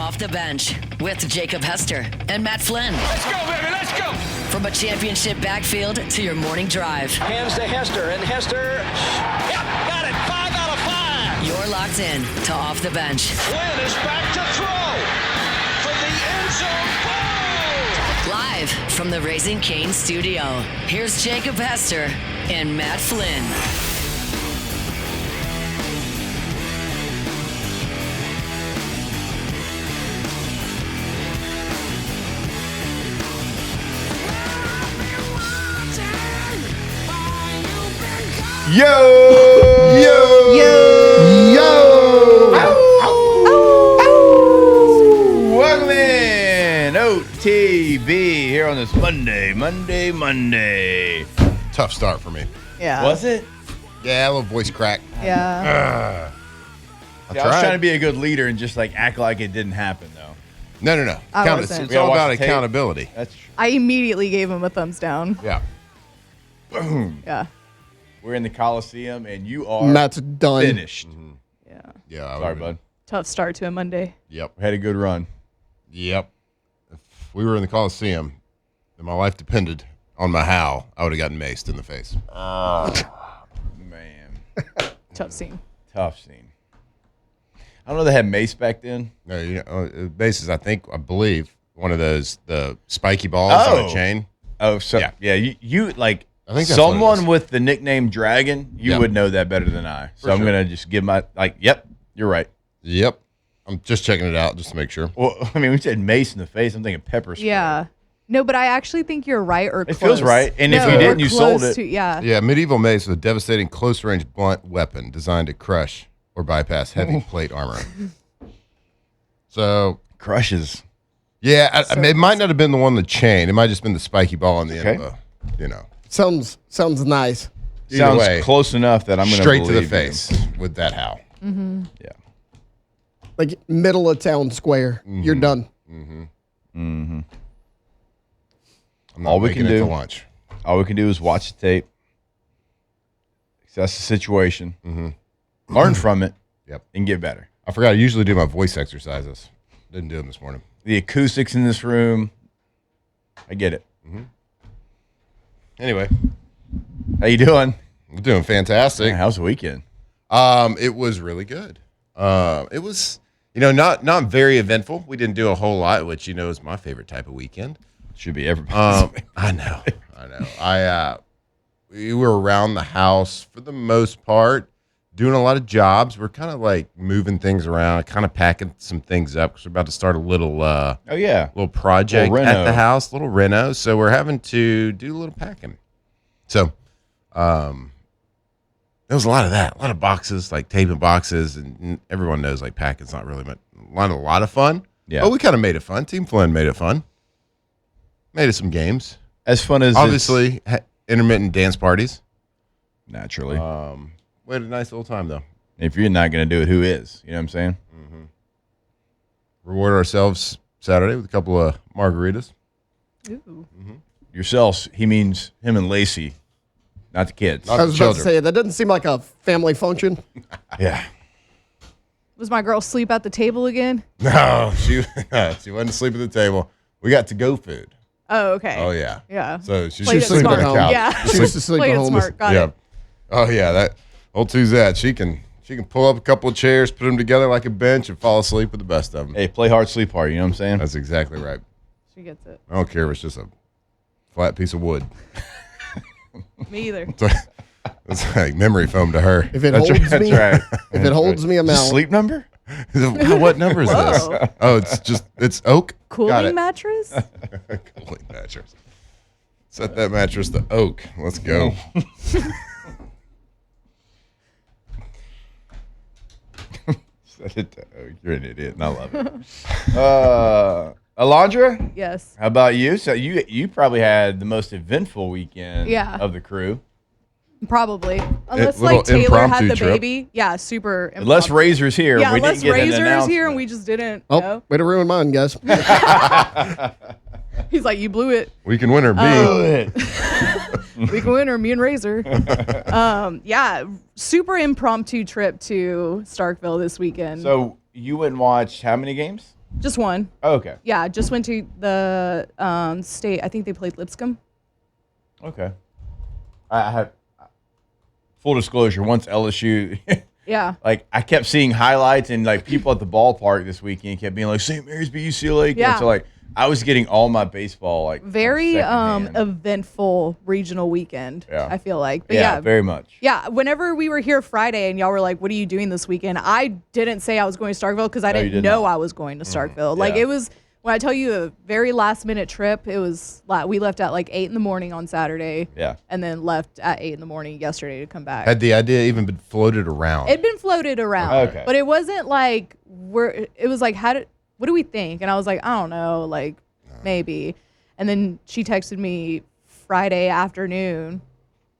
Off the Bench with Jacob Hester and Matt Flynn. Let's go, baby, let's go! From a championship backfield to your morning drive. Hands to Hester, and Hester, yep, got it, 5 out of 5. You're locked in to Off the Bench. Flynn is back to throw from the end zone. Ball! Live from the Raising Cane studio, here's Jacob Hester and Matt Flynn. Yo! Yo! Yo! Yo! Welcome in, OTB, here on this Monday. Tough start for me. Yeah. Was it? Yeah, a little voice crack. Yeah. I was trying to be a good leader and just like act like it didn't happen, though. No. I wasn't. It's all watch about the tape. accountability. That's true. I immediately gave him a thumbs down. Yeah. Boom. Yeah. We're in the Coliseum, and you are Matt's done. finished. Yeah. Yeah. I Sorry, would've bud. Tough start to a Monday. Yep. We had a good run. Yep. If we were in the Coliseum and my life depended on my how, I would have gotten maced in the face. Man. Tough scene. Tough scene. I don't know they had mace back then. No, mace is, I believe, one of those, the spiky balls on a chain. Oh, so Yeah. you like I think that's what it someone is. with the nickname Dragon, you Yep. would know that better than I. So For I'm sure. going to just give my, yep, you're right. Yep. I'm just checking it out just to make sure. Well, I mean, we said mace in the face. I'm thinking pepper spray. Yeah. No, but I actually think you're right or It close. feels right. And if No, you we're didn't, you sold close it. to- yeah. Yeah, medieval mace is a devastating close-range blunt weapon designed to crush or bypass heavy plate armor. So, Crushes. yeah, it might not have been the one on the chain. It might have just been the spiky ball on the end Okay. of the, Sounds nice. Either Sounds way, close enough that I'm going to straight to the face with that how. Yeah. Like middle of town square. You're done. I'm not All we making can it do- to lunch. All we can do is watch the tape, assess the situation, learn from it, Yep. and get better. I forgot I usually do my voice exercises. Didn't do them this morning. The acoustics in this room, I get it. Anyway, How you doing? I'm doing fantastic. How's the weekend? It was really good. It was, not very eventful. We didn't do a whole lot, which is my favorite type of weekend. Should be everybody. I know. We were around the house for the most part, doing a lot of jobs. We're kind of like moving things around, kind of packing some things up because we're about to start a little Oh yeah. little project Little at reno. the house, little reno. So we're having to do a little packing. So, there was a lot of that, a lot of boxes, like taping boxes, and everyone knows like packing's not really a lot of fun. Yeah. But we kind of made it fun. Team Flynn made it fun. Made it some games. As fun as Obviously, intermittent dance parties. naturally. We had a nice little time though. If you're not going to do it, who is? You know what I'm saying? Rewarded ourselves Saturday with a couple of margaritas. Ooh. Yourselves. He means him and Lacey, not the kids. Not I was the about to children. say, that doesn't seem like a family function. Yeah. Was my girl sleep at the table again? No, she wasn't asleep at the table. We got to-go food. Oh, okay. Oh yeah. Yeah. So she's Played it sleeping on the smart. couch. Yeah. She used to sleep Played at it home. smart. Got Yeah. it. Oh yeah, that old Tuzette. She can pull up a couple of chairs, put them together like a bench, and fall asleep with the best of them. Hey, play hard, sleep hard. You know what I'm saying? That's exactly right. She gets it. I don't care if it's just a flat piece of wood. Me either. It's like memory foam to her. If it holds me, That's right. if it holds me, I'm Is this out. sleep number? What number is this? Whoa. Oh, it's oak. Got Cooling it. mattress? Cooling mattress. Set that mattress to oak. Let's go. You're an idiot, and I love it. Alondra, Yes. how about you? So you probably had the most eventful weekend Yeah. of the crew. Probably. Unless little like Taylor had impromptu the trip. baby. Yeah, super Unless impromptu. Razor's here. Yeah, we unless didn't get an Razor's announcement. here and we just didn't Oh, know. way to ruin mine, guys. He's like, you blew it. We can win or be. We can win or me and Razor. Yeah, super impromptu trip to Starkville this weekend. So you went and watched how many games? Just one. Oh, okay. Yeah, just went to the state. I think they played Lipscomb. Okay. I have full disclosure. Once LSU, Yeah. like I kept seeing highlights and like people at the ballpark this weekend kept being like St. Mary's beat UCLA. Yeah. So like I was getting all my baseball like Very secondhand. eventful regional weekend. Yeah. I feel like. But yeah, very much. Yeah, whenever we were here Friday and y'all were like, "What are you doing this weekend?" I didn't say I was going to Starkville because I No, you didn't did know not. I was going to Starkville. Like Yeah. it was when I tell you a very last minute trip. It was we left at like 8 in the morning on Saturday. Yeah. And then left at 8 in the morning yesterday to come back. Had the idea even been floated around? It'd been floated around, Okay. but it wasn't like it was like what do we think? And I was like, I don't know, like maybe. And then she texted me Friday afternoon.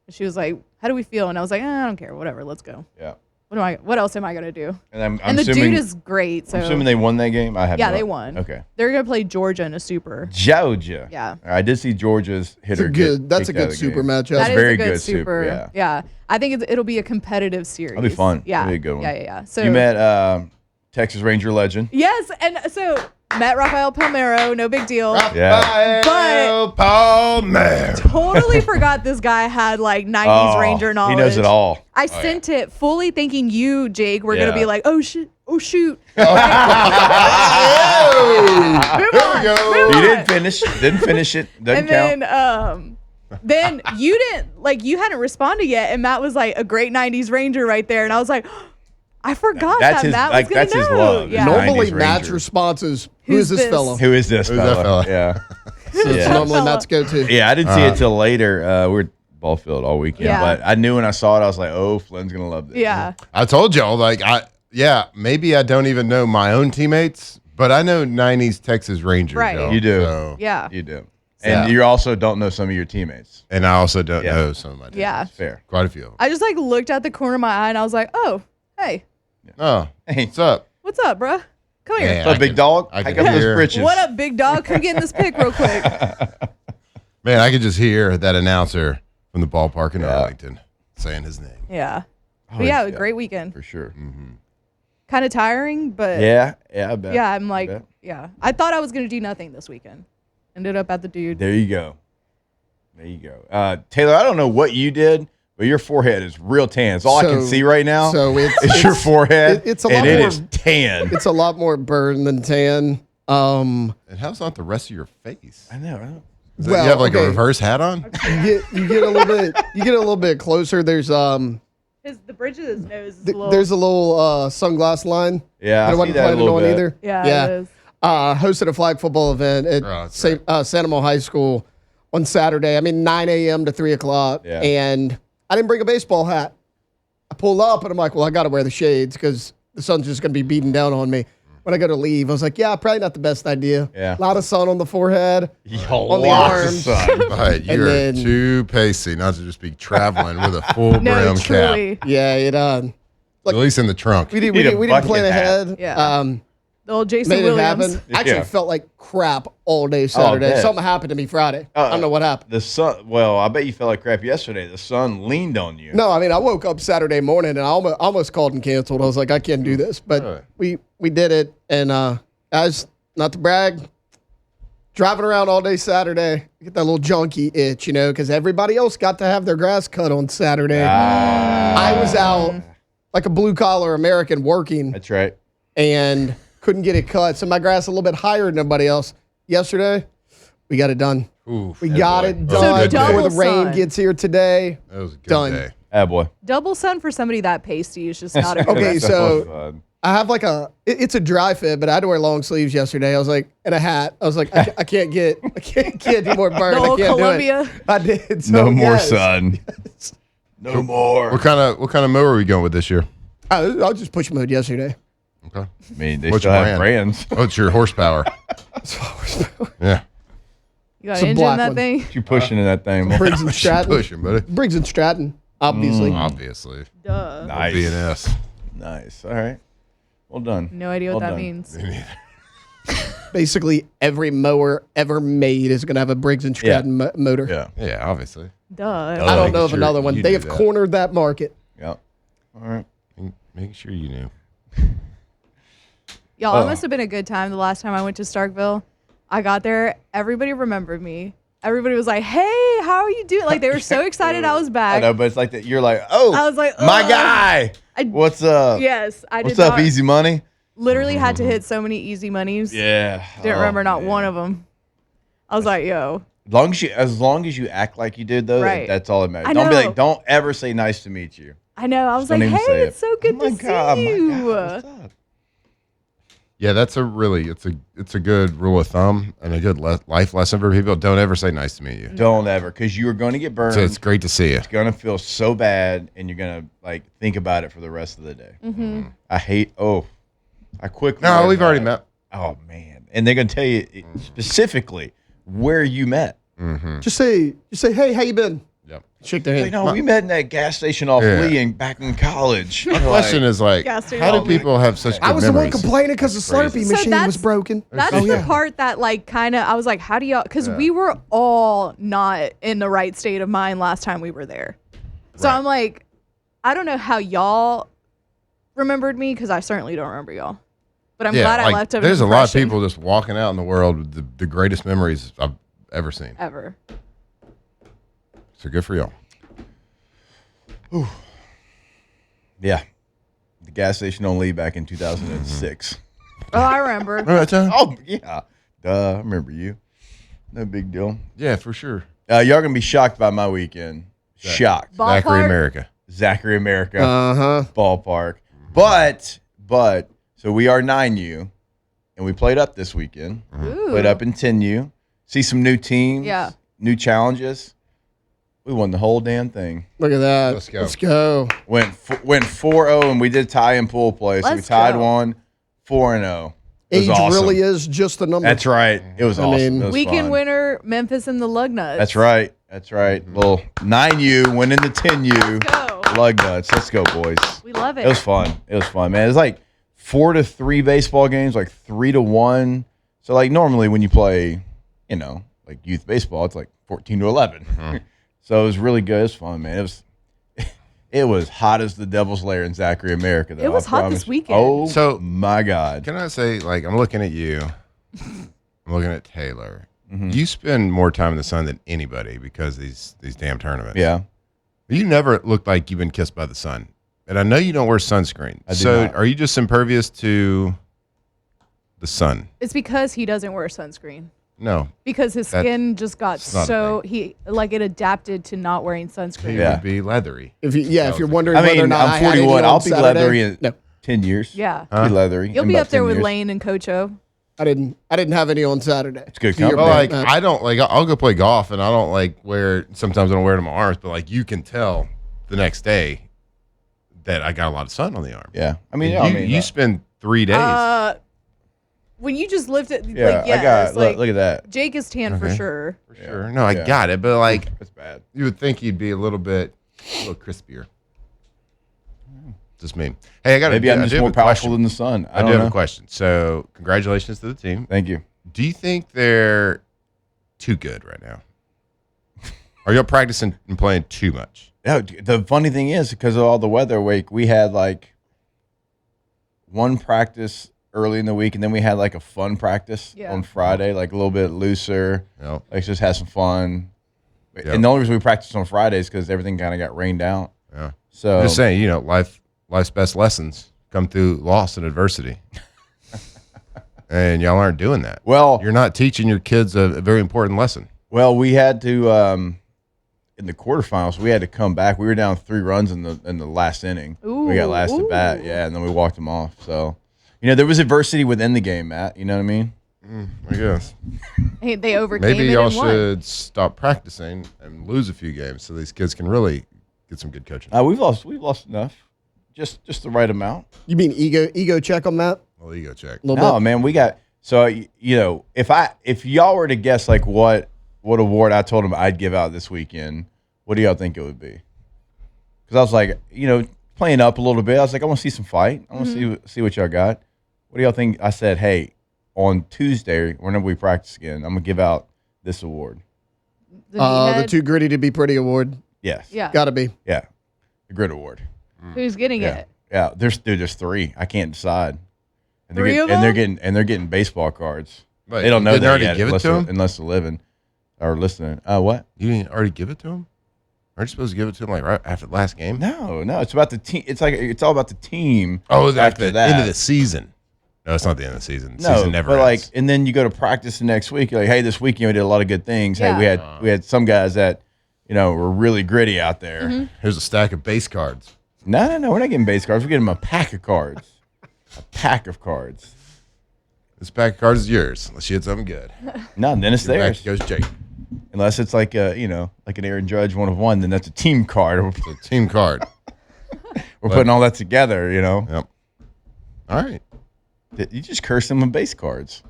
She was like, "How do we feel?" And I was like, I don't care, whatever, let's go. Yeah. What else am I gonna do? And I'm And the assuming, dude is great. So I'm assuming they won that game. I have yeah, no- they won. Okay. They're gonna play Georgia in a super. Georgia. Yeah. I did see Georgia's hitter. That's a good super matchup. That is very a good good super, super. yeah. I think it'll be a competitive series. That'll be fun. Yeah. That'll be a good one. Yeah. So You met Texas Ranger legend. yes, and so met Rafael Palmeiro. No big deal. Yeah. Rafael Palmer. Totally forgot this guy had like 90s Oh, Ranger knowledge. He knows it all. I sent it fully thinking you, Jake, were gonna Yeah. be like, oh shit, oh shoot. There we go. He didn't finish. Didn't finish it. Doesn't And count. then you didn't like you hadn't responded yet, and Matt was like a great 90s Ranger right there, and I was like, I forgot That's that his- Matt like, was gonna that's his know. love. Yeah. Normal- Normally, 90s Matt's Ranger. response is, "Who Who's is this this? fella?" Who is this Who's that fella? fella? Yeah. So it's Yeah. normally Matt's go-to. Yeah, I didn't see it till later. We were at ball field all weekend, Yeah. but I knew when I saw it, I was like, "Oh, Flynn's gonna love this." Yeah. I told y'all, like, maybe I don't even know my own teammates, but I know 90s Texas Rangers. Right. y'all, You do. so- Yeah. You do, and you also don't know some of your teammates. And I also don't Yeah. know some of my teammates. Yeah. Fair. Quite a few. I just like looked at the corner of my eye and I was like, oh, hey, Oh, Hey, what's up? what's up, bruh? Come here. Yeah. what's up, big dog? I Hike can up those hear- britches. What up, big dog? Come get in this pic real quick. Man, I could just hear that announcer from the ballpark in Yeah. Arlington saying his name. Yeah. Oh, But yeah, great weekend. for sure. Kind of tiring, but Yeah, I bet. yeah, I'm like, bet. yeah. I thought I was going to do nothing this weekend. Ended up at the dude. There you go. There you go. Taylor, I don't know what you did, but your forehead is real tan. It's all I can So- see right now. so it's your forehead. it's a and lot it more- is tan. It's a lot more burn than tan. And how's not the rest of your face? I know. Is that- Well, you have like a okay. reverse hat on? You get a little bit closer. There's The bridge of his nose is a little. there's a little sunglass line. Yeah, that I I see wasn't that a planning little on bit. either. Yeah, it is. Hosted a flag football event at Oh, that's Santa Mo High School on Saturday. I mean, 9 a.m. to 3 o'clock. Yeah. And I didn't bring a baseball hat. I pulled up and I'm like, well, I got to wear the shades because the sun's just going to be beating down on me. When I go to leave, I was like, yeah, probably not the best idea. Yeah. A lot of sun on the forehead. On the arms. But you're then- too pacey not to just be traveling with a full No, brim cap. truly. Yeah, At least in the trunk. we need a didn't bucket plan hat. ahead. Yeah. The old Jason Made it Williams. happen. Actually, Yeah. felt like crap all day Saturday. bet. Something happened to me Friday. I don't know what happened. The sun. Well, I bet you felt like crap yesterday. The sun leaned on you. No, I mean, I woke up Saturday morning and I almost called and canceled. I was like, I can't do this. But Really? we did it. And guys, not to brag, driving around all day Saturday, you get that little junkie itch, because everybody else got to have their grass cut on Saturday. I was out like a blue-collar American working That's right. and couldn't get it cut. So my grass a little bit higher than everybody else. Yesterday, we got it done. Oof, We that got boy. it That was a done good day. before the double rain sun. gets here today. That was a good Done. day. Boy. Double sun for somebody that pasty is just not a good Okay, recipe. so I have like it's a dry fit, but I had to wear long sleeves yesterday. I was like, and a hat. I was like, I can't get any more burn. The I old can't Columbia. do it. I did. So, No more yes. sun. No more. What kind of mower are we going with this year? I was just push mode yesterday. Okay. I mean, they What's still your have brands. What's your horsepower? Yeah. You got It's a an engine in black that one. thing? You pushing in that thing. Briggs and Stratton. Pushing, buddy. Briggs and Stratton, obviously. Obviously. Duh. Nice. BNS. Nice. All right. Well done. No idea what Well that done. means. Basically, every mower ever made is going to have a Briggs and Stratton motor. Yeah. Yeah, obviously. Duh. I don't Making know of sure another one. you They knew have that. cornered that market. Yeah. All right. Making sure you knew. Y'all, it must have been a good time the last time I went to Starkville. I got there. Everybody remembered me. Everybody was like, hey, how are you doing? Like, they were so excited I was back. I know, but it's like that. You're like, oh, I was like, my ugh. guy. What's up? Yes, I did What's up, not- Easy Money? Literally had to hit so many easy monies. Yeah. Didn't remember not man. one of them. I was like, yo. As long as you act like you did, though, Right. that's all that matters. I Don't be know. like, don't ever say nice to meet you. I know. I was Don't like, even hey, say it's so good Oh my to God, see my you. God, what's up? Yeah, that's it's a good rule of thumb and a good life lesson for people. Don't ever say nice to meet you. Don't ever, because you're going to get burned. So it's great to see you. It's going to feel so bad, and you're going to like think about it for the rest of the day. Mm-hmm. I quickly. No, learned we've already that. met. Oh man, and they're going to tell you specifically where you met. Just say, hey, how you been? Yep. Shake their Like, hand. no, we met in that gas station off Yeah. Lee and back in college. My question is like, Gas station. how do people have such good I was the one memories? complaining because the Slurpee So machine was that's- broken. That's Oh, the yeah. part that, like, kind of, I was like, how do y'all, because we were all not in the right state of mind last time we were there. So Right. I'm like, I don't know how y'all remembered me, because I certainly don't remember y'all. But I'm glad I like, left. There's a lot of people just walking out in the world with the greatest memories I've ever seen. ever. So good for y'all. Yeah, the gas station on Lee back in 2006. Oh, I remember. Remember that time? Oh yeah, duh, I remember you. No big deal. Yeah, for sure. Y'all gonna be shocked by my weekend. Shocked. Ballpark? Zachary America. Zachary America Uh-huh. ballpark. But so we are 9U, and we played up this weekend. Ooh. Played up in 10U. See some new teams. Yeah. New challenges. We won the whole damn thing. Look at that. Let's go. Let's go. Went 4-0, and we did tie in pool play. So we Let's tied go. one, 4-0. It was Age awesome. really is just a number. That's right. It was I awesome. mean- It was Weekend fun. winner, Memphis and the Lug Nuts. That's right. That's right. Well, 9U went into 10U. Let's go. Lug nuts. Let's go, boys. We love it. It was fun. It was fun, man. It was like 4-3 baseball games, like 3-1. So like normally when you play, like youth baseball, it's like 14-11. So it was really good. It was fun, man. It was hot as the Devil's Lair in Zachary America. Though, It was I hot promise this you. weekend. Oh, So- my God. Can I say, like, I'm looking at you. I'm looking at Taylor. Mm-hmm. You spend more time in the sun than anybody because of these damn tournaments. Yeah. You never look like you've been kissed by the sun. And I know you don't wear sunscreen. I do So not. are you just impervious to the sun? It's because he doesn't wear sunscreen. No. Because his That's- skin just got it's not a so it adapted to not wearing sunscreen. He Yeah. would be leathery. If you're wondering I whether or mean, not I I'm had any 41. on I'll be Saturday, leathery in No, 10 years. Yeah. Be leathery. You'll in be about up there 10 with years. Lane and Coach O. I didn't have any on Saturday. It's good to your company. Well, point, like, Matt. I don't, like, I'll go play golf and I don't, like, sometimes I don't wear it on my arms, but, like, you can tell the next day that I got a lot of sun on the arm. Yeah. I mean, You spend 3 days. When you just lift it, yeah, like, yes, I got like, look at that. Jake is tan for Okay. sure. For sure. No, I Yeah. got it. But, like, That's bad. you would think you'd be a little crispier. Just me. Hey, I got Maybe I'm just more powerful than the sun. I do don't have know. a question. So, congratulations to the team. Thank you. Do you think they're too good right now? Are y'all practicing and playing too much? Yeah, the funny thing is, because of all the weather, we had like one practice early in the week, and then we had like a fun practice Yeah. on Friday, like a little bit looser. No. Like just had some fun. Yeah. And the only reason we practiced on Fridays because everything kind of got rained out. Yeah. So I'm just saying, life's best lessons come through loss and adversity. And y'all aren't doing that. well, You're not teaching your kids a very important lesson. we had to in the quarterfinals. We had to come back. We were down 3 runs in the last inning. We got last at bat, yeah, and then we walked them off. So, there was adversity within the game, Matt. You know what I mean? I guess. Hey, they overcame Maybe it y'all and won. should stop practicing and lose a few games so these kids can really get some good coaching. We've lost enough, just the right amount. You mean ego check on that? Well, ego check. A little No, bit. man, we got so if y'all were to guess like what award I told him I'd give out this weekend, what do y'all think it would be? Because I was like, playing up a little bit. I was like, I want to see some fight. I want to see what y'all got. What do y'all think? I said, hey, on Tuesday, whenever we practice again, I'm gonna give out this award. The The meathead, Too Gritty to Be Pretty award. Yes. yeah. Gotta be. Yeah. The Grit Award. Who's getting Yeah. it? Yeah. There's 3. I can't decide. And Three of and them? they're getting baseball cards. Wait, they don't know didn't that already yet give it unless to they're, 'em? unless they're living or listening. What? You didn't already give it to him? Aren't you supposed to give it to him like right after the last game? No. It's about the team. It's all about the team. Oh, after that. end of the season. No, it's not the end of the season. The No, season never but ends. and then you go to practice the next week. You're like, hey, this weekend we did a lot of good things. Yeah. Hey, we had some guys that, were really gritty out there. Mm-hmm. Here's a stack of base cards. No, we're not getting base cards. We're getting them a pack of cards. A pack of cards. This pack of cards is yours, unless you had something good. No, then it's Back theirs. goes Jake. Unless it's like like an Aaron Judge 1 of 1, then that's a team card. It's a team card. We're putting all that together. Yep. All right. You just curse them with base cards.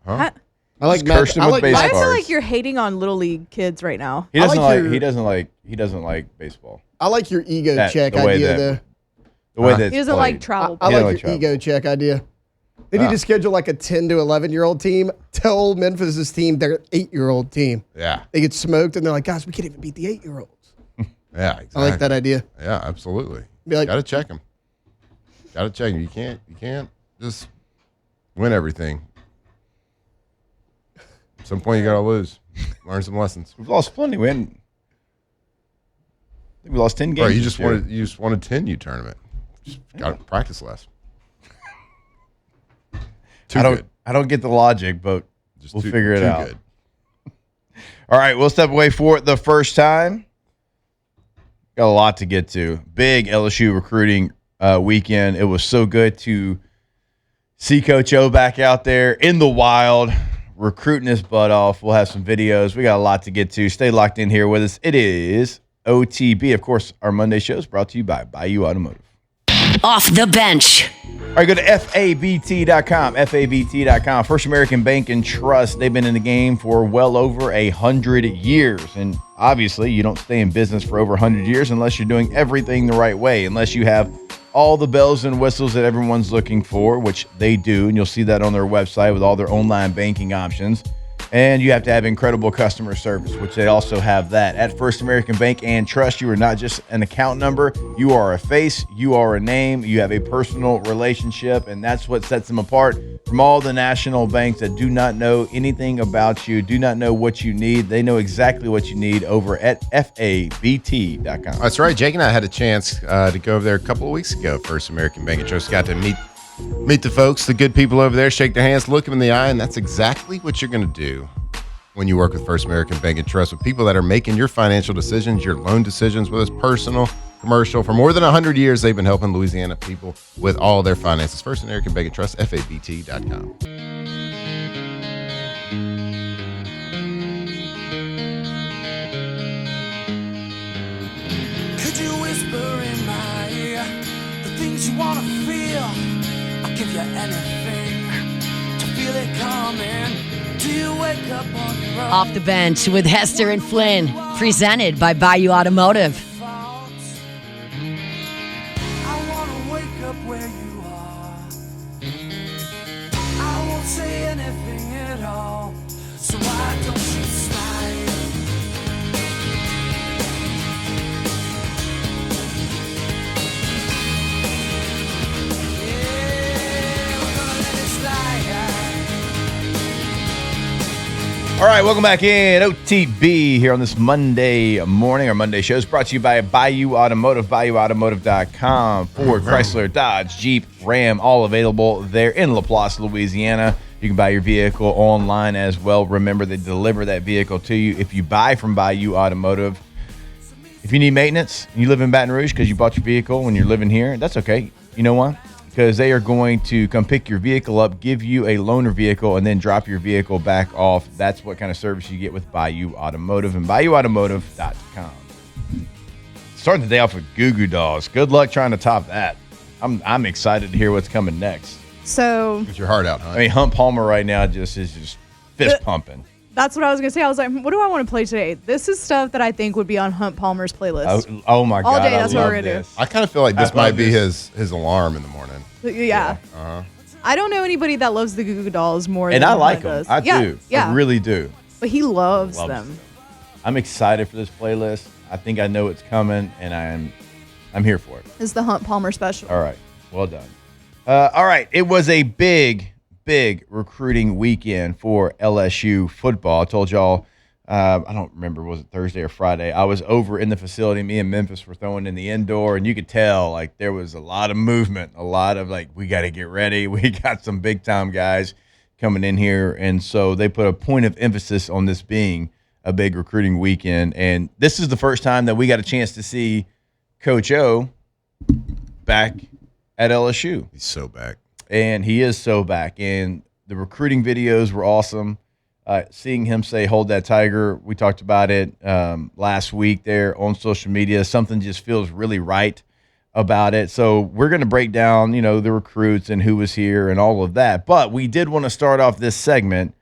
I like Just curse them with base I cards. feel like you're hating on little league kids right now. He doesn't like like. your- He doesn't like baseball. I like your ego That- check the way idea, that- though. The way that He doesn't like travel. I Yeah, like like your travel. ego check idea. They need to schedule like a 10 to 11-year-old team. Tell Memphis's team they're an 8-year-old team. Yeah. They get smoked, and they're like, guys, we can't even beat the 8-year-olds. Yeah, exactly. I like that idea. Yeah, absolutely. Be like- Gotta check them. Gotta check them. You can't just win everything. At some point, you gotta lose. Learn some lessons. We've lost plenty. I think we lost 10 games. Right, this year. you just won a 10U tournament. Just gotta practice less. Too good. I don't get the logic, but Just we'll too- figure it too out. good. All right, we'll step away for the first time. Got a lot to get to. Big LSU recruiting weekend. It was so good to see Coach O back out there in the wild, recruiting his butt off. We'll have some videos. We got a lot to get to. Stay locked in here with us. It is OTB. Of course, our Monday show is brought to you by Bayou Automotive. Off the bench. All right, go to FABT.com, FABT.com. First American Bank and Trust. They've been in the game for well over 100 years. And obviously, you don't stay in business for over 100 years unless you're doing everything the right way, unless you have all the bells and whistles that everyone's looking for, which they do. And you'll see that on their website with all their online banking options. And you have to have incredible customer service, which they also have that. At First American Bank and Trust, you are not just an account number. You are a face. You are a name. You have a personal relationship, and that's what sets them apart from all the national banks that do not know anything about you, do not know what you need. They know exactly what you need over at FABT.com. That's right. Jake and I had a chance to go over there a couple of weeks ago. First American Bank and Trust, got to meet the folks, the good people over there, shake their hands, look them in the eye, and that's exactly what you're going to do when you work with First American Bank and Trust, with people that are making your financial decisions, your loan decisions, whether it's personal, commercial. For more than 100 years, they've been helping Louisiana people with all their finances. First American Bank and Trust, FABT.com. Could you whisper in my ear the things you want to feel? I'll give you anything to feel it coming. Do you wake up on your own? Off the bench with Hester and Flynn. Presented by Bayou Automotive. Thoughts? I want to wake up where you are. I won't say anything at all. So why don't you slide? Yeah, we're gonna let it slide. All right, welcome back in OTB here on this Monday morning. Our Monday show is brought to you by Bayou Automotive, BayouAutomotive.com. Ford, Chrysler, Dodge, Jeep, Ram, all available there in LaPlace, Louisiana. You can buy your vehicle online as well. Remember, they deliver that vehicle to you if you buy from Bayou Automotive. If you need maintenance, you live in Baton Rouge because you bought your vehicle when you're living here, that's okay. You know why? Because they are going to come pick your vehicle up, give you a loaner vehicle, and then drop your vehicle back off. That's what kind of service you get with Bayou Automotive and BayouAutomotive.com. Starting the day off with Goo Goo Dolls. Good luck trying to top that. I'm excited to hear what's coming next. So Get your heart out, huh? I mean, Hunt Palmer right now is just fist pumping. that's what I was going to say. I was like, what do I want to play today? This is stuff that I think would be on Hunt Palmer's playlist. Oh my All God, day, I that's what love we're gonna do. this. I kind of feel like this I might love be this. his alarm in the morning. Yeah. I don't know anybody that loves the Goo Goo Dolls more And than I like Hunt them. does. I Yeah, do. Yeah. I really do. But he loves Loves them. I'm excited for this playlist. I think I know it's coming, and I'm here for it. It's the Hunt Palmer special. All right. Well done. All right. It was a big recruiting weekend for LSU football. I told y'all, I don't remember, was it Thursday or Friday? I was over in the facility. Me and Memphis were throwing in the indoor, and you could tell, like, there was a lot of movement, a lot of, like, we got to get ready. We got some big-time guys coming in here, and so they put a point of emphasis on this being a big recruiting weekend. And this is the first time that we got a chance to see Coach O back at LSU. He's so back. And he is so back. And the recruiting videos were awesome. Seeing him say, "Hold that tiger." We talked about it last week there on social media. Something just feels really right about it. So we're going to break down, the recruits and who was here and all of that. But we did want to start off this segment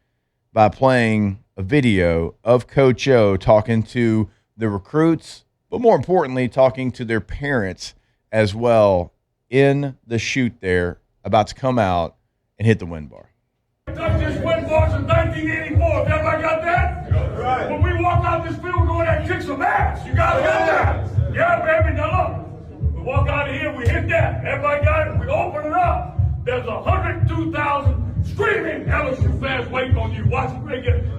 by playing a video of Coach O talking to the recruits, but more importantly, talking to their parents as well in the chute there, about to come out and hit the win bar. Touched this win bar since 1984. Everybody got that? Right. When we walk out this field, we're going to kick some ass. You guys got that? Yeah, baby. Now look, we walk out of here, we hit that. Everybody got it? We open it up. There's 102,000 screaming LSU fans waiting on you. Watch them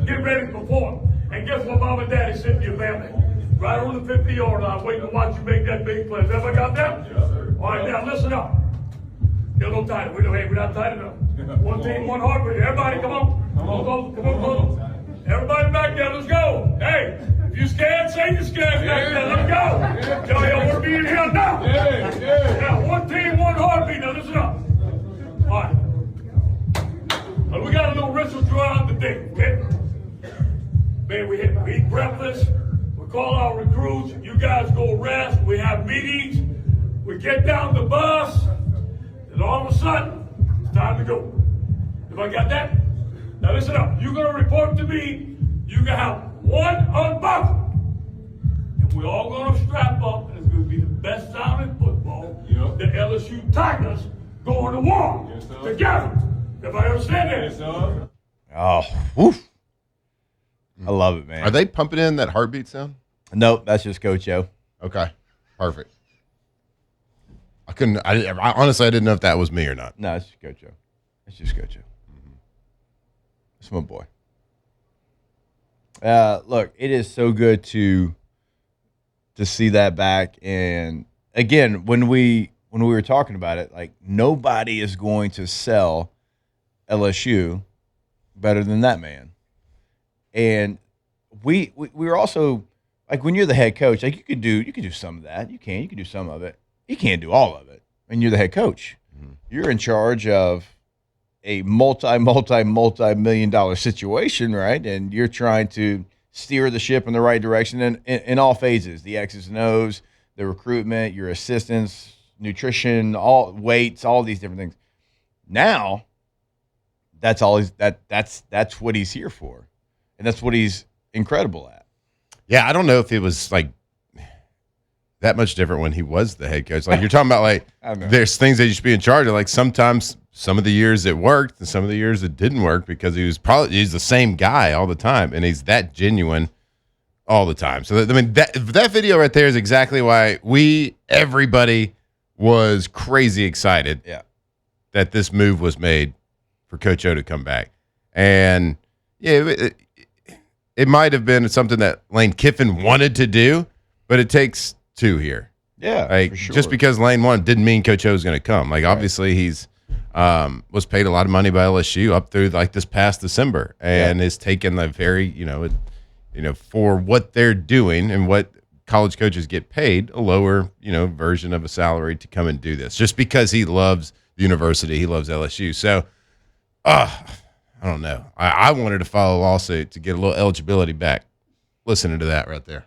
get ready to perform. And guess what, Mom and Daddy sitting in your family? Right on the 50-yard line, waiting to watch you make that big play. Everybody got that? Yes, sir. All right, now listen up. Get a little tighter. We're not tight enough. One team, one heartbeat. Everybody, come on. Come on. Everybody back there, let's go. Hey, if you scared, say you're scared back there. Let's go. Tell y'all want to be in here now. Yeah, one team, one heartbeat. Now listen up. All right. Now, we got a little ritual throughout the day, okay? Man, we eat breakfast. We call our recruits. You guys go rest. We have meetings. We get down the bus. And all of a sudden, it's time to go. Everybody got that? Now listen up. You're going to report to me. You're going to have one unbuckle. And we're all going to strap up. And it's going to be the best sounding football. Yep. The LSU Tigers going to war together. Everybody understand that? Yes, sir. Oh, woof. I love it, man. Are they pumping in that heartbeat sound? Nope, that's just Coach O. Okay, perfect. I honestly, I didn't know if that was me or not. No, it's just Coach O. It's just Coach O. It's my boy. Look, it is so good to see that back. And again, when we were talking about it, like, nobody is going to sell LSU better than that man. And we were also, like, when you're the head coach, like, you could do some of that. You can do some of it. You can't do all of it. And you're the head coach. Mm-hmm. You're in charge of a multi-million-dollar situation, right? And you're trying to steer the ship in the right direction in all phases, the X's and O's, the recruitment, your assistants, nutrition, all weights, all these different things. Now, that's all that's what he's here for. And that's what he's incredible at. Yeah, I don't know if it was like that much different when he was the head coach. Like, you're talking about, like, there's things that you should be in charge of. Like, sometimes some of the years it worked and some of the years it didn't work because he's the same guy all the time, and he's that genuine all the time. So that video right there is exactly why everybody was crazy excited. Yeah, that this move was made for Coach O to come back. And yeah, it might have been something that Lane Kiffin wanted to do, but it takes two here. Yeah, like, for sure. Just because Lane won didn't mean Coach O was going to come. Like, obviously he's was paid a lot of money by LSU up through, like, this past December, and is taking the very for what they're doing and what college coaches get paid, a lower version of a salary to come and do this, just because he loves the university, he loves LSU. So, I don't know. I wanted to file a lawsuit to get a little eligibility back. Listening to that right there.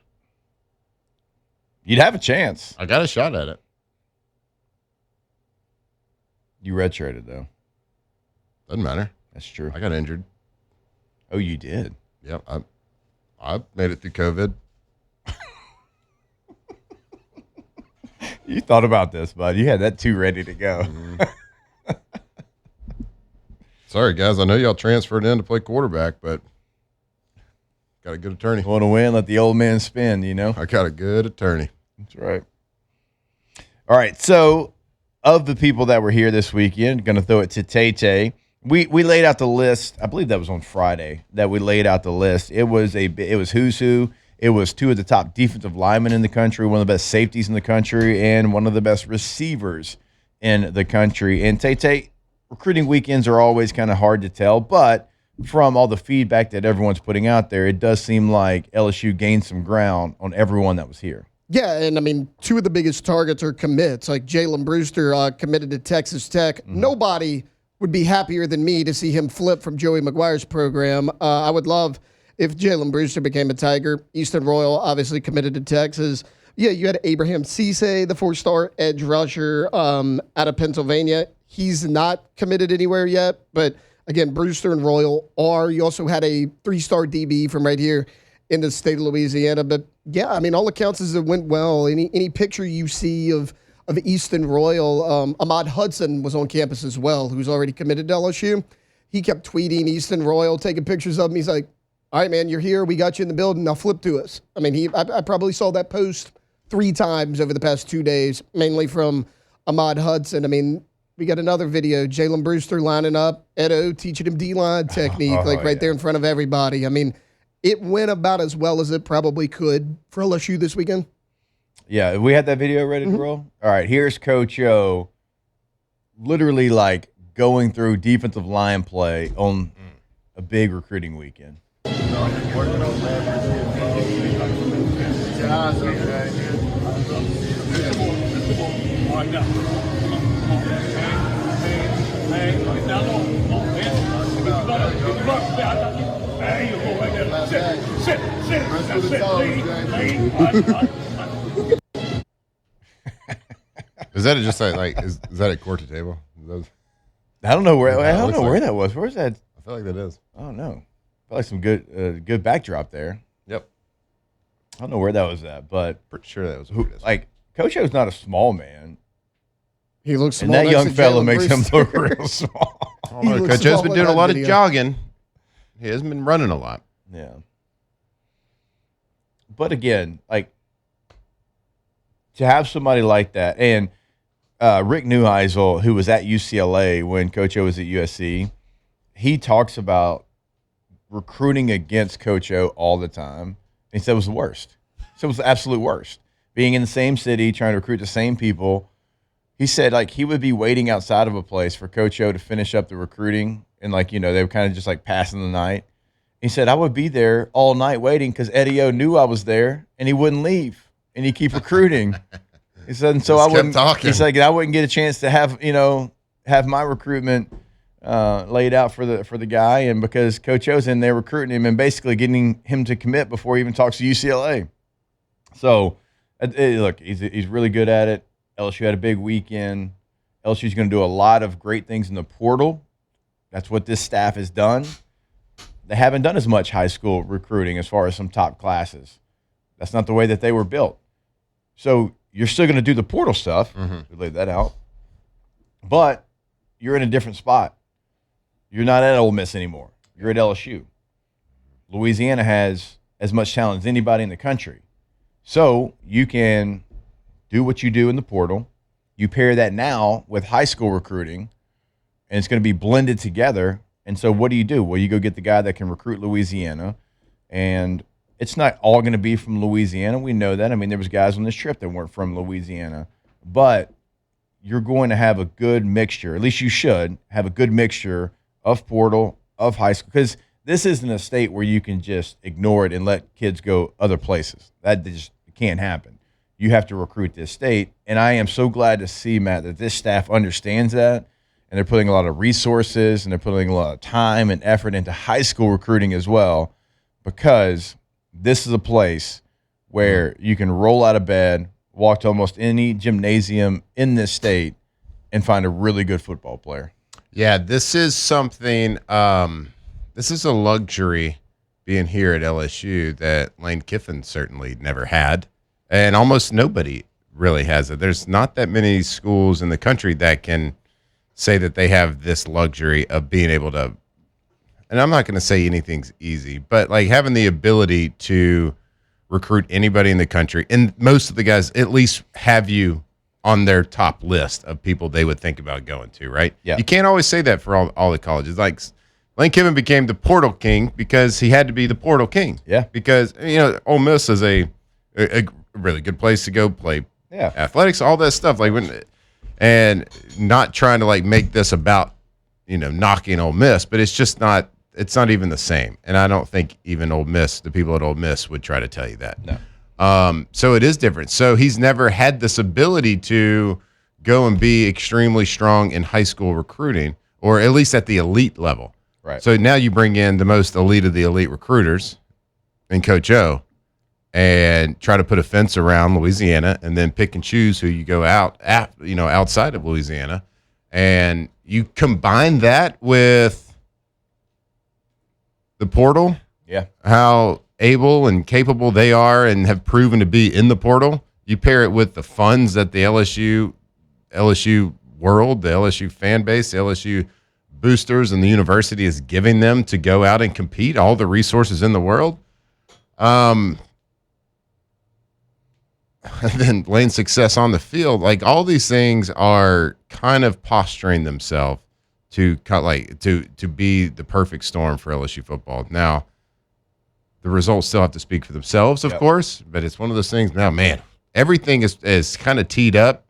You'd have a chance. I got a shot at it. You redshirted, though. Doesn't matter. That's true. I got injured. Oh, you did? Yep. I made it through COVID. You thought about this, bud. You had that too ready to go. Mm-hmm. Sorry, guys. I know y'all transferred in to play quarterback, but got a good attorney. Want to win? Let the old man spin, I got a good attorney. That's right. All right. So of the people that were here this weekend, going to throw it to Tay. We laid out the list. I believe that was on Friday that we laid out the list. It was who's who. It was two of the top defensive linemen in the country, one of the best safeties in the country, and one of the best receivers in the country. And Tay, recruiting weekends are always kind of hard to tell, but from all the feedback that everyone's putting out there, it does seem like LSU gained some ground on everyone that was here. Yeah, and I mean, two of the biggest targets are commits. Like Jalen Brewster committed to Texas Tech. Mm-hmm. Nobody would be happier than me to see him flip from Joey McGuire's program. I would love if Jalen Brewster became a Tiger. Easton Royal obviously committed to Texas. Yeah, you had Abraham Cisse, the 4-star edge rusher out of Pennsylvania. He's not committed anywhere yet, but again, Brewster and Royal are. You also had a 3-star DB from right here in the state of Louisiana. But yeah, I mean, all accounts is it went well. Any picture you see of Easton Royal, Ahmad Hudson was on campus as well, who's already committed to LSU. He kept tweeting Easton Royal, taking pictures of him. He's like, all right, man, you're here. We got you in the building. Now flip to us. I mean, I probably saw that post 3 times over the past 2 days, mainly from Ahmad Hudson. I mean, we got another video, Jalen Brewster lining up, Edo teaching him D-line technique, right there in front of everybody. I mean, it went about as well as it probably could for LSU this weekend. Yeah, we had that video ready to roll. All right, here's Coach O literally like going through defensive line play on a big recruiting weekend. Is that just like is that a quarter table? I don't know where that was. Where's that? I feel like that is. I don't know. I feel like some good backdrop there. Yep. I don't know where that was at, but pretty sure that was like Coach O's not a small man. He looks small. And that young fella makes him look real small. Coach O's been doing a lot of jogging. He hasn't been running a lot. Yeah. But again, like to have somebody like that, and Rick Neuheisel, who was at UCLA when Coach O was at USC, he talks about recruiting against Coach O all the time. And he said it was the worst. He said it was the absolute worst. Being in the same city, trying to recruit the same people. He said like he would be waiting outside of a place for Coach O to finish up the recruiting, and like, you know, they were kind of just like passing the night. He said I would be there all night waiting because Eddie O knew I was there, and he wouldn't leave, and he'd keep recruiting. He said, and so I wouldn't. He's like, I wouldn't get a chance to have my recruitment laid out for the guy, and because Coach O's in there recruiting him and basically getting him to commit before he even talks to UCLA. So look, he's really good at it. LSU had a big weekend. LSU's going to do a lot of great things in the portal. That's what this staff has done. They haven't done as much high school recruiting as far as some top classes. That's not the way that they were built. So you're still going to do the portal stuff. We laid that out. But you're in a different spot. You're not at Ole Miss anymore. You're at LSU. Louisiana has as much talent as anybody in the country. So you can do what you do in the portal. You pair that now with high school recruiting, and it's going to be blended together. And so what do? Well, you go get the guy that can recruit Louisiana, and it's not all going to be from Louisiana. We know that. I mean, there was guys on this trip that weren't from Louisiana. But you're going to have a good mixture, at least you should have a good mixture of portal, of high school, because this isn't a state where you can just ignore it and let kids go other places. That just can't happen. You have to recruit this state, and I am so glad to see, Matt, that this staff understands that, and they're putting a lot of resources and they're putting a lot of time and effort into high school recruiting as well, because this is a place where you can roll out of bed, walk to almost any gymnasium in this state, and find a really good football player. Yeah, this is something, this is a luxury being here at LSU that Lane Kiffin certainly never had, and almost nobody really has it. There's not that many schools in the country that can say that they have this luxury of being able to, and I'm not going to say anything's easy, but like having the ability to recruit anybody in the country, and most of the guys at least have you on their top list of people they would think about going to, right? Yeah. You can't always say that for all the colleges. Like Lane Kiffin became the portal king because he had to be the portal king. Yeah. Because, Ole Miss is a really good place to go play athletics, all that stuff. And not trying to make this about, knocking Ole Miss, but it's not even the same. And I don't think even Ole Miss, the people at Ole Miss would try to tell you that. No. So it is different. So he's never had this ability to go and be extremely strong in high school recruiting, or at least at the elite level. Right. So now you bring in the most elite of the elite recruiters and Coach O and try to put a fence around Louisiana and then pick and choose who you go outside of Louisiana. And you combine that with the portal. Yeah. How able and capable they are and have proven to be in the portal. You pair it with the funds that the LSU world, the LSU fan base, the LSU boosters and the university is giving them to go out and compete, all the resources in the world. And then Lane's success on the field, all these things are kind of posturing themselves to be the perfect storm for LSU football. Now, the results still have to speak for themselves, of course, but it's one of those things now, man, everything is kind of teed up.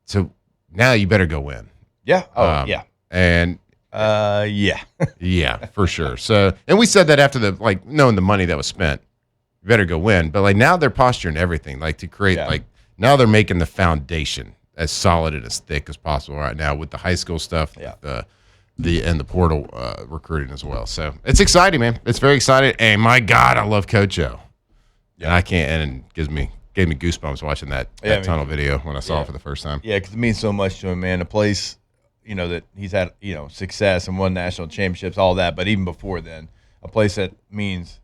So now you better go win. Yeah. Oh, yeah. And yeah. Yeah, for sure. So, and we said that after knowing the money that was spent, you better go win. But now they're posturing everything to create, now they're making the foundation as solid and as thick as possible right now with the high school stuff. Yeah. And the portal recruiting as well. So it's exciting, man. It's very exciting. And my God, I love Coach O. Yeah. And I can't, and it gave me goosebumps watching that tunnel video when I saw it for the first time. Yeah, because it means so much to him, man. A place, that he's had, success and won national championships, all that. But even before then, a place that means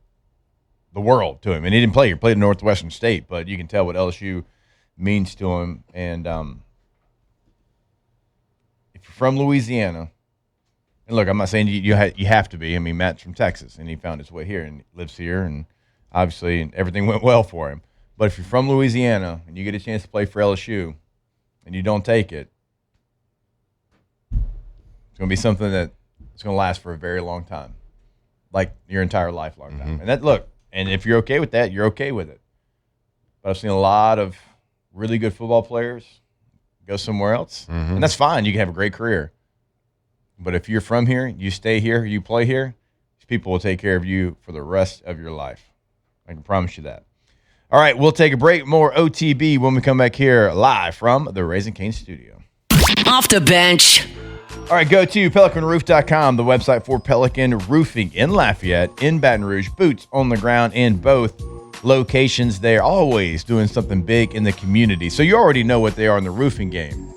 the world to him. And he didn't play here. He played at Northwestern State, but you can tell what LSU means to him. And if you're from Louisiana, and look, I'm not saying you have to be. I mean, Matt's from Texas, and he found his way here and lives here, and obviously everything went well for him. But if you're from Louisiana and you get a chance to play for LSU and you don't take it, it's going to be something that it's going to last for a very long time, like your entire life, long time. Mm-hmm. And if you're okay with that, you're okay with it. But I've seen a lot of really good football players go somewhere else, and that's fine. You can have a great career. But if you're from here, you stay here, you play here, these people will take care of you for the rest of your life. I can promise you that. All right, we'll take a break. More OTB when we come back here live from the Raising Cane studio. Off the bench. All right, go to PelicanRoof.com, the website for Pelican Roofing in Lafayette, in Baton Rouge, boots on the ground in both locations. They're always doing something big in the community. So you already know what they are in the roofing game.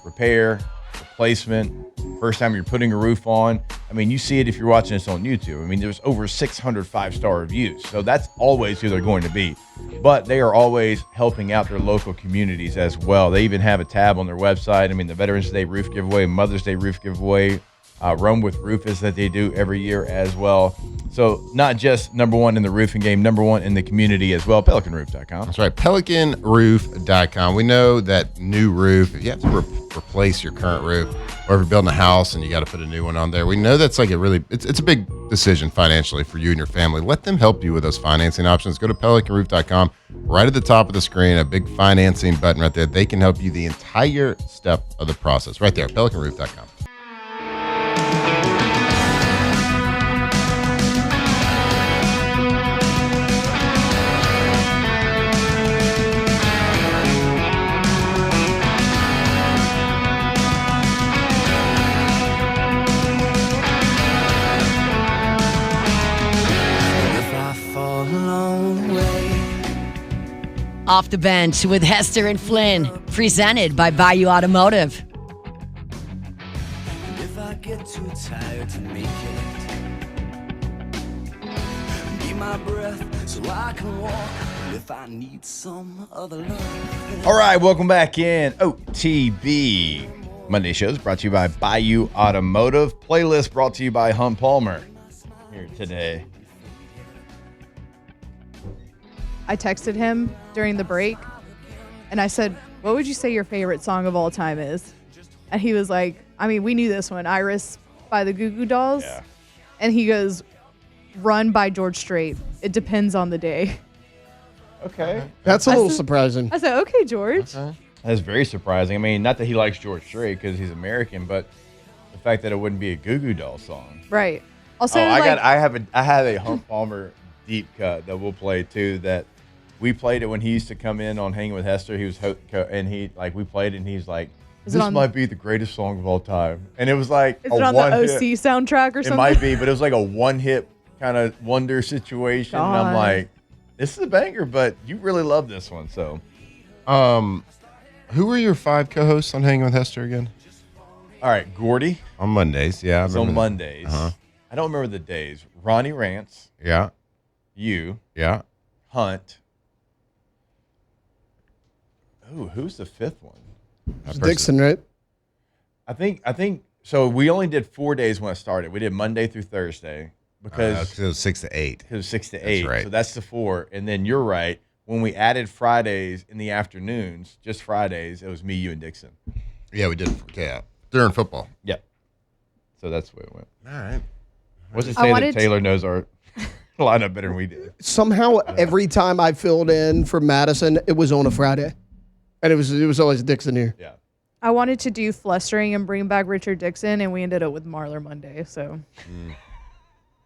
Repair, replacement, first time you're putting a roof on. I mean, you see it if you're watching this on YouTube. I mean, there's over 600 5-star reviews. So that's always who they're going to be. But they are always helping out their local communities as well. They even have a tab on their website. I mean, the Veterans Day roof giveaway, Mother's Day roof giveaway, Run with Rufus that they do every year as well. So not just number one in the roofing game, number one in the community as well. PelicanRoof.com. That's right, PelicanRoof.com. We know that new roof, if you have to replace your current roof, or if you're building a house and you got to put a new one on there, we know that's it's a big decision financially for you and your family. Let them help you with those financing options. Go to PelicanRoof.com. Right at the top of the screen, a big financing button right there. They can help you the entire step of the process. Right there, PelicanRoof.com. Off the bench with Hester and Flynn, presented by Bayou Automotive. If I get too tired to make it, be my breath so I can walk. If I need some other love. All right, welcome back in OTB. Monday shows brought to you by Bayou Automotive. Playlist brought to you by Hunt Palmer. Here today. I texted him during the break, and I said, what would you say your favorite song of all time is? And he was like, I mean, we knew this one, Iris by the Goo Goo Dolls. Yeah. And he goes, Run by George Strait. It depends on the day. Okay. That's a little surprising. I said, okay, George. That's very surprising. I mean, not that he likes George Strait because he's American, but the fact that it wouldn't be a Goo Goo Doll song. Right. Also, I have a Hump Palmer deep cut that we'll play too. That we played it when he used to come in on Hanging with Hester. He was and we played it and he's like, this might be the greatest song of all time. And it was like is it on the OC soundtrack or something? It might be, but it was like a one-hit kind of wonder situation. God. And I'm like, this is a banger, but you really love this one. So, who were your 5 co-hosts on Hanging with Hester again? all right, Gordy. On Mondays, yeah. It's on Mondays. I don't remember the days. Ronnie Rance. Yeah. You. Yeah. Hunt. Ooh, who's the 5th one? It's Dixon, right? I think so. We only did 4 days when I started. We did Monday through Thursday because it was 6 to 8. It was 6 to 8. That's right. So that's the 4. And then you're right. When we added Fridays in the afternoons, just Fridays, it was me, you, and Dixon. Yeah, we did. Yeah, during football. Yep. So that's the way it went. All right. What's it say that Taylor knows our lineup better than we did? Somehow, every time I filled in for Madison, it was on a Friday, and it was always Dixon here. Yeah. I wanted to do Flustering and bring back Richard Dixon, and we ended up with Marler Monday. So,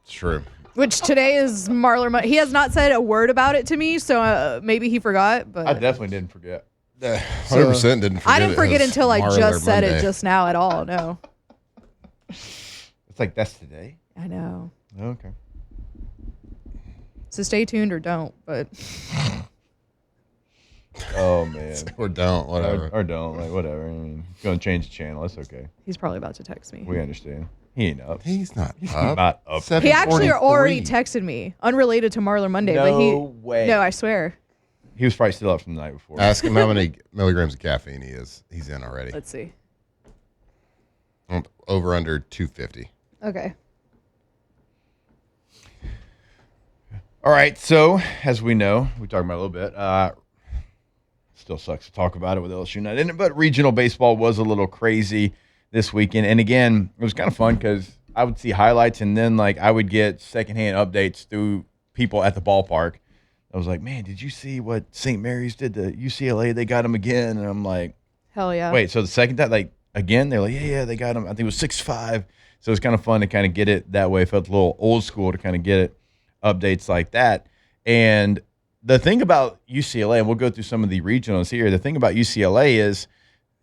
It's true. which today is Marler Monday. He has not said a word about it to me, so maybe he forgot. But I definitely didn't forget. 100% didn't forget. I didn't forget until I Marler just said Monday. it just now at all. No, It's like, that's today? I know. Okay. So stay tuned or don't. But Oh, man. Or don't, whatever. Or don't. Like, whatever. I mean, it's going to change the channel. That's okay. he's probably about to text me. We understand. He ain't up. He's not He's up. not up. He actually 7:43. already texted me, unrelated to Marler Monday. No but he, way. No, I swear. He was probably still up from the night before. Ask him how many milligrams of caffeine he is. He's in already. Let's see. Over under 250. Okay. All right. So, as we know, we talked about it a little bit. Still sucks to talk about it with LSU not in it, but regional baseball was a little crazy this weekend. And again, it was kind of fun because I would see highlights and then like I would get secondhand updates through people at the ballpark. I was like, man, did you see what St. Mary's did to UCLA? They got him again. And I'm like, Hell yeah. wait, so the second time, like, again, they're like, yeah, they got him. I think it was 6-5. So it was kind of fun to kind of get it that way. It felt a little old school to kind of get it, updates like that. And the thing about UCLA, and we'll go through some of the regionals here, the thing about UCLA is,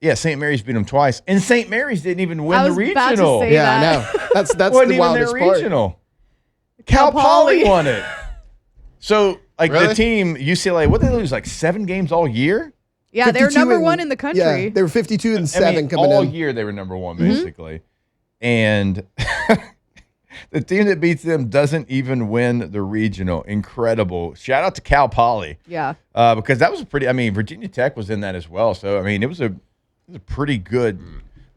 yeah, St. Mary's beat them twice. And St. Mary's didn't even win I the was about to regional. say Yeah, that. I know. That's Wasn't the even wildest their part. regional. Cal Poly won it. So, like, Really? the team, UCLA, what did they lose, like 7 games all year? Yeah, they're 52 number and- one in the country. Yeah, they were 52 and 7 I mean, coming all in. year they were number one, basically. And the team that beats them doesn't even win the regional. Incredible. Shout out to Cal Poly. Yeah. Because that was a pretty, I mean, Virginia Tech was in that as well. So, I mean, it was a pretty good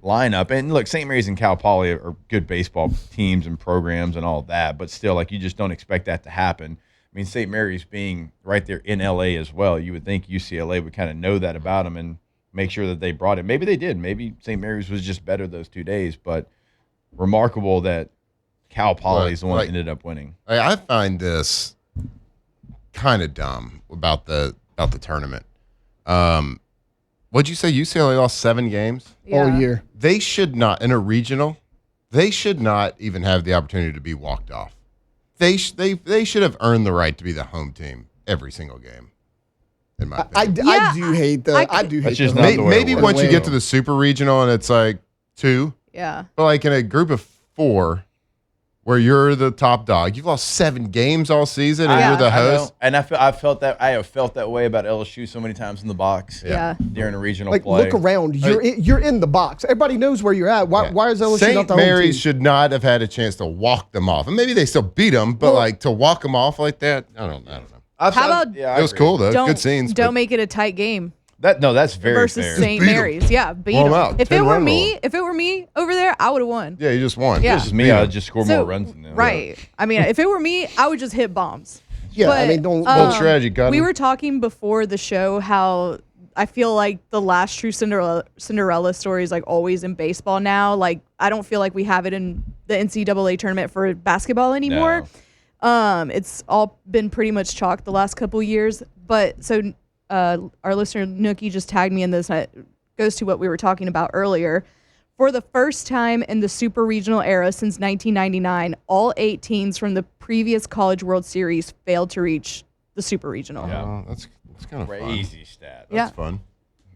lineup. And look, St. Mary's and Cal Poly are good baseball teams and programs and all that. But still, like, you just don't expect that to happen. I mean, St. Mary's being right there in LA as well, you would think UCLA would kind of know that about them and make sure that they brought it. Maybe they did. Maybe St. Mary's was just better those 2 days. But remarkable that Cal Poly is the one that ended up winning. I find this kind of dumb about the tournament. What'd you say? UCLA lost 7 games all Yeah. year. They should not in a regional. They should not even have the opportunity to be walked off. They should have earned the right to be the home team every single game. In my opinion. I do hate the. I do hate That's just the. not the way it Maybe works. once you get to the super regional and it's like 2, Yeah. but like in a group of 4, where you're the top dog, you've lost 7 games all season, and Yeah. you're the I know. host. And I have felt that way about LSU so many times in the box. Yeah. During a regional Like, play. look around. You're in the box. Everybody knows where you're at. Why is LSU not the St. home Mary's team? should not have had a chance to walk them off, and maybe they still beat them, but like to walk them off like that, I don't know. How about yeah, It was cool though, good scenes. Don't but make it a tight game That's very versus fair. St. beat 'em. Mary's. Yeah, beat Blow 'em them. out. If it 10 were run me, over there, I would have won. yeah, you just won. Yeah. This is me. I would just score more runs than them. Right. I mean, if it were me, I would just hit bombs. Yeah, I But, mean, don't. Bold strategy, got We him. were talking before the show how I feel like the last true Cinderella story is like always in baseball now. Like I don't feel like we have it in the NCAA tournament for basketball anymore. It's all been pretty much chalk the last couple years. But so our listener Nookie just tagged me in this. And it goes to what we were talking about earlier. For the first time in the super regional era since 1999, all 8 teams from the previous College World Series failed to reach the super regional. Yeah, that's kind of Crazy stat. That's fun.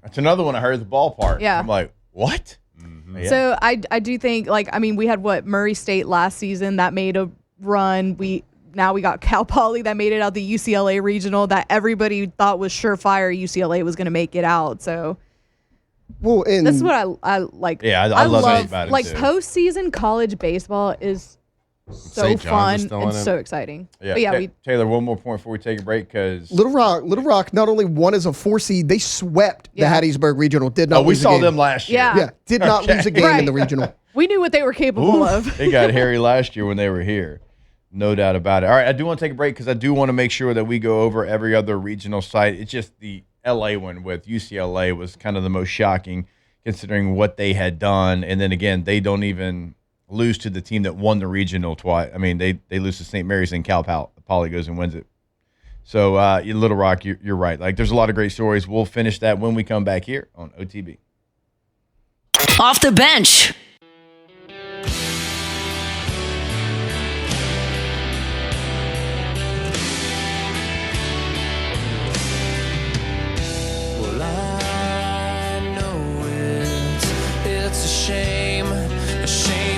That's another one I heard at the ballpark. Yeah. I'm like, what? Mm-hmm. Yeah. So I do think, like, I mean, we had Murray State last season that made a run. Now we got Cal Poly that made it out the UCLA regional that everybody thought was surefire UCLA was going to make it out. So Well, and that's what I like. Yeah, I love that about it, like too. postseason college baseball is so St. John's is fun still and in it. so exciting. Yeah, But yeah, Taylor, one more point before we take a break because Little Rock not only won as a 4 seed, they swept Yeah. the Hattiesburg Regional. Did not we lose a saw game. them last year. Yeah. Yeah, did not lose a game in the Right. regional. we knew what they were capable Oof, of. they got hairy last year when they were here. No doubt about it. All right, I do want to take a break because I do want to make sure that we go over every other regional site. It's just the LA one with UCLA was kind of the most shocking considering what they had done. And then again, they don't even lose to the team that won the regional twice. I mean, they lose to St. Mary's and Cal Poly goes and wins it. So, Little Rock, you're right. Like, there's a lot of great stories. We'll finish that when we come back here on OTB. Off the bench. Well, I know it's a shame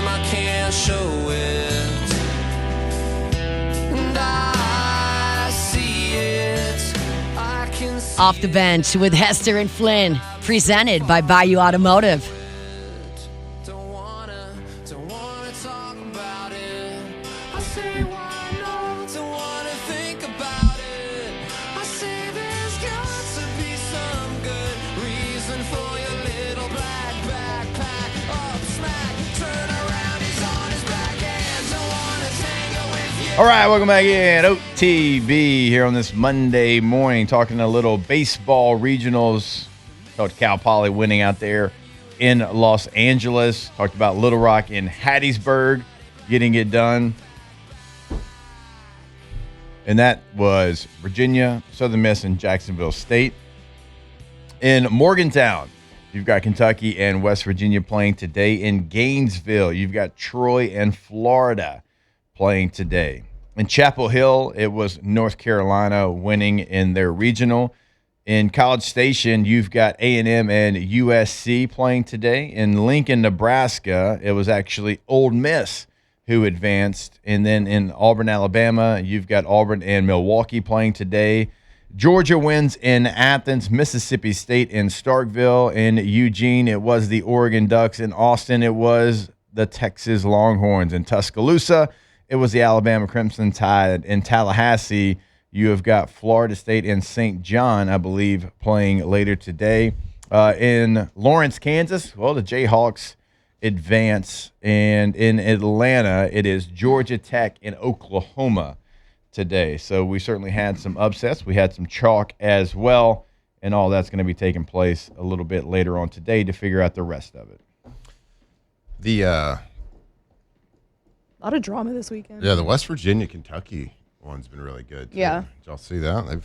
I can't show it. And I see it, I can see Off the bench with Hester and Flynn. Presented by Bayou Automotive. Don't wanna talk about it. I say why not? Don't wanna think about it. I say there's got to be some good reason for your little black backpack. Up smack, turn around, he's on his back and don't wanna tangle with you. All right, welcome back in. OTB here on this Monday morning, talking a little baseball regionals. Talked Cal Poly winning out there in Los Angeles. Talked about Little Rock in Hattiesburg getting it done. And that was Virginia, Southern Miss, and Jacksonville State. In Morgantown, you've got Kentucky and West Virginia playing today. In Gainesville, you've got Troy and Florida playing today. In Chapel Hill, it was North Carolina winning in their regional. In College Station, you've got A&M and USC playing today. In Lincoln, Nebraska, it was actually Ole Miss who advanced. And then in Auburn, Alabama, you've got Auburn and Milwaukee playing today. Georgia wins in Athens, Mississippi State in Starkville. In Eugene, it was the Oregon Ducks. In Austin, it was the Texas Longhorns. In Tuscaloosa, it was the Alabama Crimson Tide. In Tallahassee, you have got Florida State and St. John, I believe, playing later today. In Lawrence, Kansas, well, the Jayhawks advance. And in Atlanta, it is Georgia Tech and Oklahoma today. So we certainly had some upsets. We had some chalk as well. And all that's going to be taking place a little bit later on today to figure out the rest of it. A lot of drama this weekend. The West Virginia Kentucky one's been really good too. Yeah. Did y'all see that? Did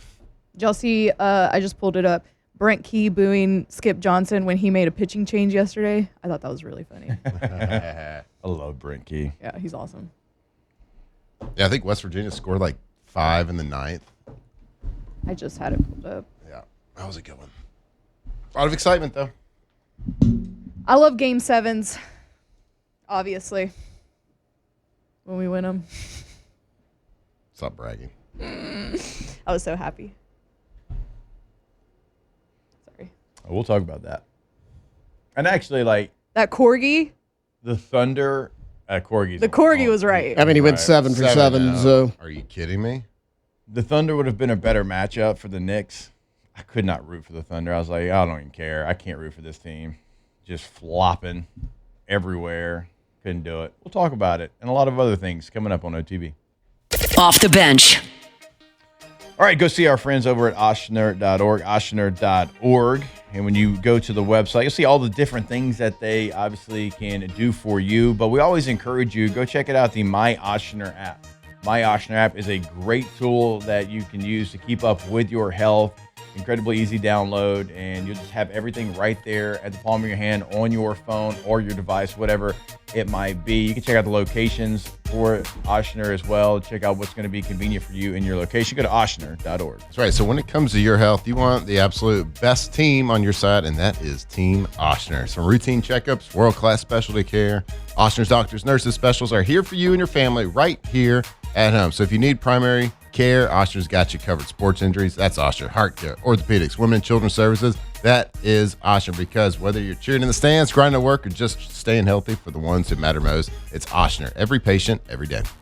y'all see, I just pulled it up, Brent Key booing Skip Johnson when he made a pitching change yesterday? I thought that was really funny. I love Brent Key. Yeah, he's awesome. Yeah, I think West Virginia scored like 5 in the 9th. I just had it pulled up. Yeah, that was a good one. A lot of excitement though. I love Game 7s, obviously, when we win them. Stop bragging. I was so happy. Sorry. We'll talk about that. And actually, like, That Corgi, the Thunder at Corgi's. the Corgi was right. I mean, he went 7 for 7, so Are you kidding me? The Thunder would have been a better matchup for the Knicks. I could not root for the Thunder. I was like, I don't even care. I can't root for this team. Just flopping everywhere. Couldn't do it. We'll talk about it and a lot of other things coming up on OTB. Off the bench. All right, go see our friends over at ochsner.org, And when you go to the website, you'll see all the different things that they obviously can do for you. But we always encourage you, go check it out, the My Ochsner app. My Ochsner app is a great tool that you can use to keep up with your health. Incredibly easy download, and you'll just have everything right there at the palm of your hand on your phone or your device, whatever it might be. You can check out the locations for Ochsner as well. Check out what's going to be convenient for you in your location. Go to ochsner.org. That's right. So when it comes to your health, you want the absolute best team on your side, and that is Team Ochsner. Some routine checkups, world-class specialty care. Ochsner's doctors, nurses, specialists are here for you and your family right here at home. So if you need primary care, Ochsner's got you covered. Sports injuries, that's Ochsner. Heart care, orthopedics, women and children's services, that is Ochsner. Because whether you're cheering in the stands, grinding to work, or just staying healthy for the ones that matter most, it's Ochsner. Every patient, every day.